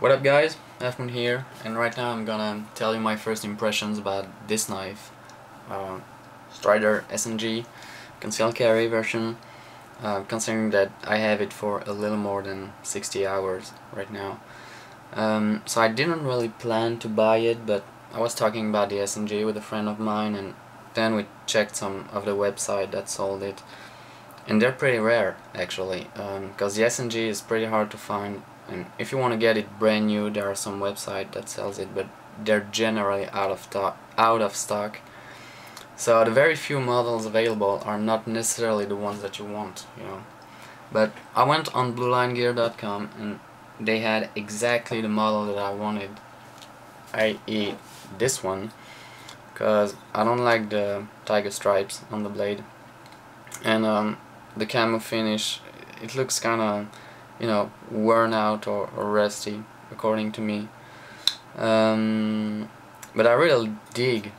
What up guys, Afmoon here, and right now I'm gonna tell you my first impressions about this knife, Strider SNG concealed carry version, considering that I have it for a little more than 60 hours right now. So I didn't really plan to buy it, but I was talking about the SNG with a friend of mine, and then we checked some of the website that sold it, and they're pretty rare actually, because the SNG is pretty hard to find. And if you want to get it brand new, there are some websites that sells it, but they're generally out of stock. So the very few models available are not necessarily the ones that you want, you know. But I went on bluelinegear.com and they had exactly the model that I wanted, i.e. this one, because I don't like the tiger stripes on the blade, and the camo finish, it looks kinda, you know, worn out or rusty, according to me. But I really dig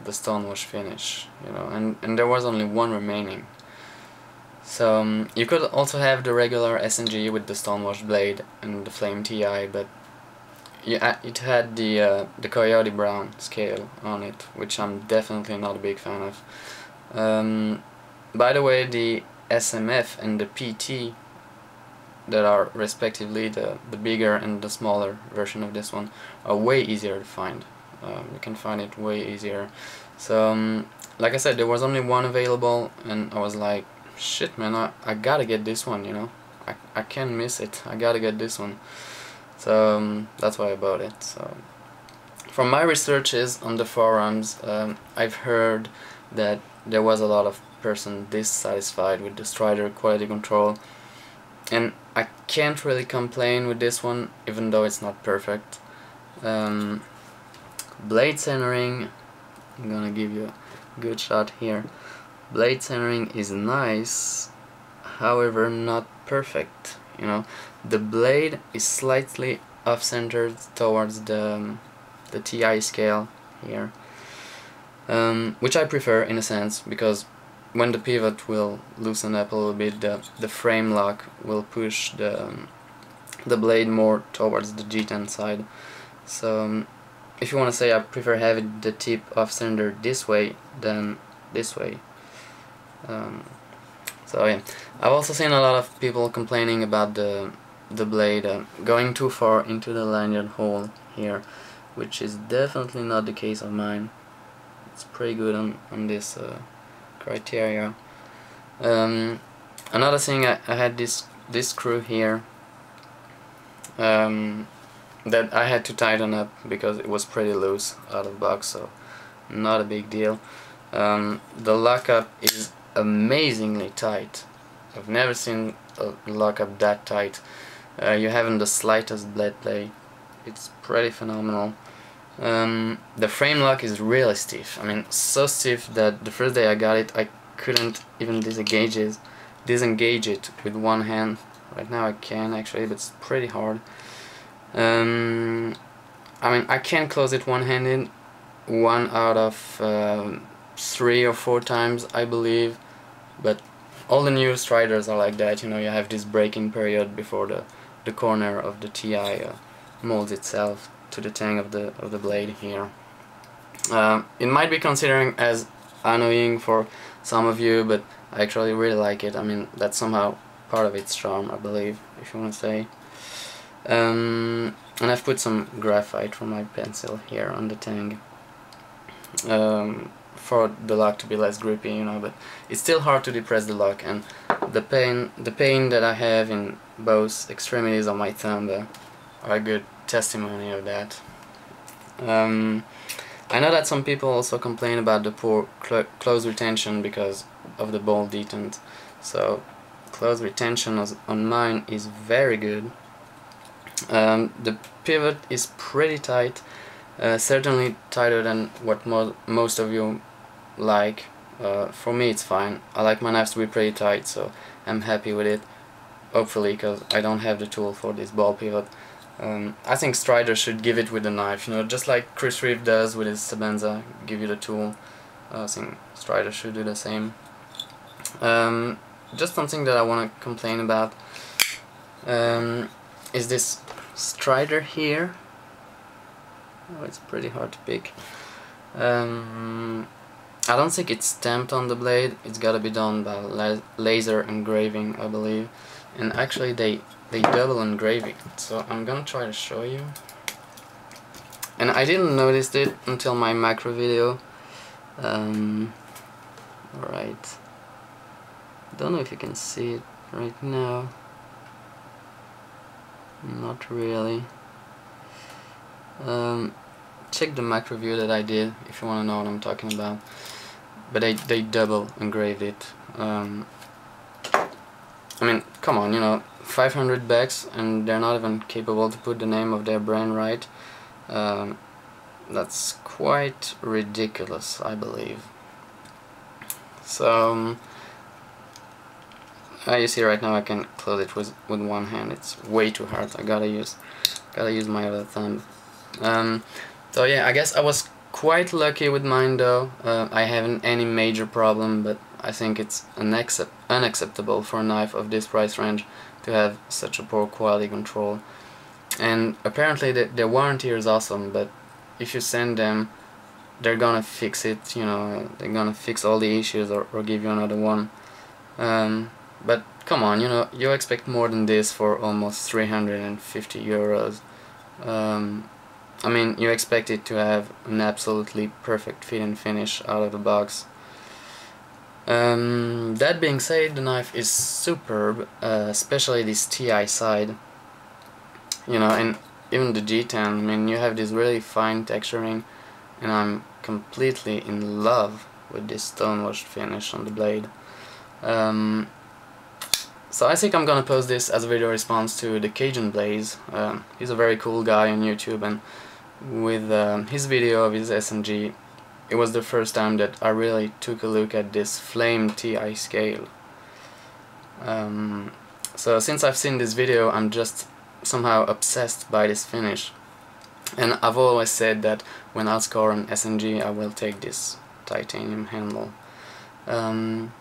the stonewash finish, you know, and there was only one remaining. So you could also have the regular SNG with the stonewash blade and the flame TI, but yeah, it had the coyote brown scale on it, which I'm definitely not a big fan of. By the way, the SMF and the PT, that are respectively the bigger and the smaller version of this one, are way easier to find. You can find it way easier. So like I said, there was only one available, and I was like, shit man, I gotta get this one, you know. I can't miss it, I gotta get this one. So that's why I bought it. So from my researches on the forums, I've heard that there was a lot of person dissatisfied with the Strider quality control, and I can't really complain with this one, even though it's not perfect. Blade centering, I'm gonna give you a good shot here. Blade centering is nice, however not perfect, you know. The blade is slightly off-centered towards the TI scale here, which I prefer in a sense, because when the pivot will loosen up a little bit, the frame lock will push the blade more towards the G10 side. So if you want to say, I prefer having the tip off-center this way than this way. So yeah, I've also seen a lot of people complaining about the blade going too far into the lanyard hole here, which is definitely not the case of mine. It's pretty good on this criteria. Another thing, I had this screw here that I had to tighten up because it was pretty loose out of box, so not a big deal. The lockup is amazingly tight. I've never seen a lockup that tight. You haven't the slightest blade play. It's pretty phenomenal. The frame lock is really stiff. I mean, so stiff that the first day I got it, I couldn't even disengage it with one hand. Right now I can actually, but it's pretty hard. I mean, I can close it one-handed 1 out of 3 or 4 times, I believe, but all the new Striders are like that, you know. You have this breaking period before the corner of the TI molds itself to the tang of the blade here. It might be considering as annoying for some of you, but I actually really like it. I mean, that's somehow part of its charm, I believe, if you want to say. And I've put some graphite from my pencil here on the tang for the lock to be less grippy, you know, but it's still hard to depress the lock, and the pain that I have in both extremities of my thumb are a good testimony of that. I know that some people also complain about the poor close retention because of the ball detent. So close retention on mine is very good. The pivot is pretty tight, certainly tighter than what most of you like. For me it's fine. I like my knives to be pretty tight, so I'm happy with it, hopefully, because I don't have the tool for this ball pivot. I think Strider should give it with the knife, you know, just like Chris Reeve does with his Sabenza, give you the tool. I think Strider should do the same. Just something that I want to complain about is this strider here. Oh, it's pretty hard to pick. I don't think it's stamped on the blade. It's gotta be done by laser engraving, I believe. And actually they double engrave it, so I'm gonna try to show you. And I didn't notice it until my macro video. Alright. Don't know if you can see it right now. Not really. Check the macro view that I did if you want to know what I'm talking about. But they double engraved it. I mean, come on, you know, 500 bucks and they're not even capable to put the name of their brand right. That's quite ridiculous, I believe. So you see right now I can close it with one hand. It's way too hard. I gotta use my other thumb. So yeah, I guess I was quite lucky with mine though. I haven't any major problem, but I think it's unacceptable for a knife of this price range to have such a poor quality control. And apparently the warranty is awesome, but if you send them, they're gonna fix it, you know, they're gonna fix all the issues or give you another one. But come on, you know, you expect more than this for almost 350 euros. I mean, you expect it to have an absolutely perfect fit and finish out of the box. That being said, the knife is superb, especially this TI side. You know, and even the G10, I mean, you have this really fine texturing, and I'm completely in love with this stone washed finish on the blade. So I think I'm gonna post this as a video response to the Cajun Blaze. He's a very cool guy on YouTube, and with his video of his SNG, it was the first time that I really took a look at this flame TI scale. So since I've seen this video, I'm just somehow obsessed by this finish, and I've always said that when I'll score an SNG I will take this titanium handle. And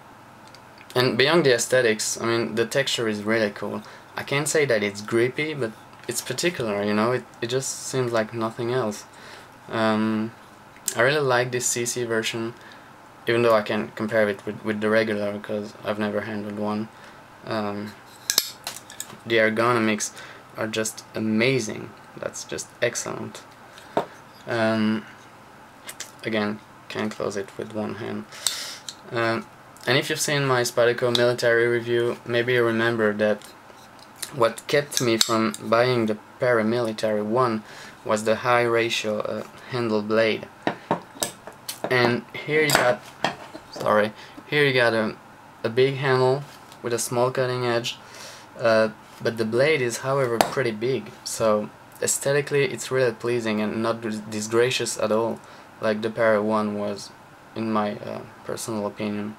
beyond the aesthetics, I mean, the texture is really cool. I can't say that it's grippy, but it's particular, you know, it just seems like nothing else. I really like this CC version, even though I can compare it with the regular because I've never handled one. The ergonomics are just amazing. That's just excellent. Again, can't close it with one hand. And if you've seen my Spyderco military review, maybe you remember that what kept me from buying the paramilitary one was the high ratio handle blade. And here you got, a big handle with a small cutting edge, but the blade is however pretty big, so aesthetically it's really pleasing and not disgracious at all, like the Para 1 was, in my personal opinion.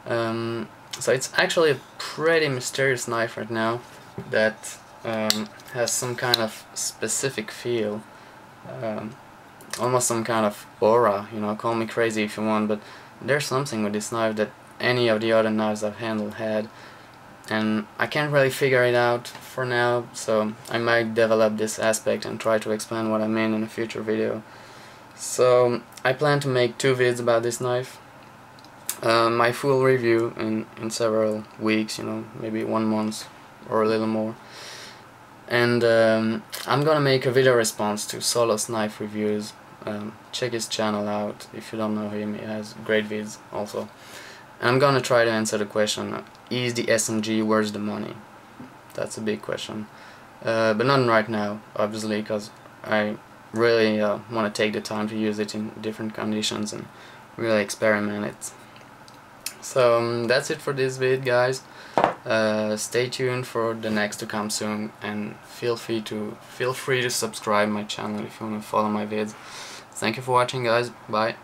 So it's actually a pretty mysterious knife right now that has some kind of specific feel, almost some kind of aura, you know, call me crazy if you want, but there's something with this knife that any of the other knives I've handled had, and I can't really figure it out for now, so I might develop this aspect and try to explain what I mean in a future video. So I plan to make 2 vids about this knife. My full review in several weeks, you know, maybe 1 month or a little more. And I'm gonna make a video response to Solo's knife reviews. Check his channel out if you don't know him, he has great vids also. And I'm gonna try to answer the question, is the SNG worth the money? That's a big question. But not right now, obviously, because I really want to take the time to use it in different conditions and really experiment it. So that's it for this vid, guys. Stay tuned for the next to come soon, and feel free to subscribe my channel if you want to follow my vids. Thank you for watching, guys. Bye.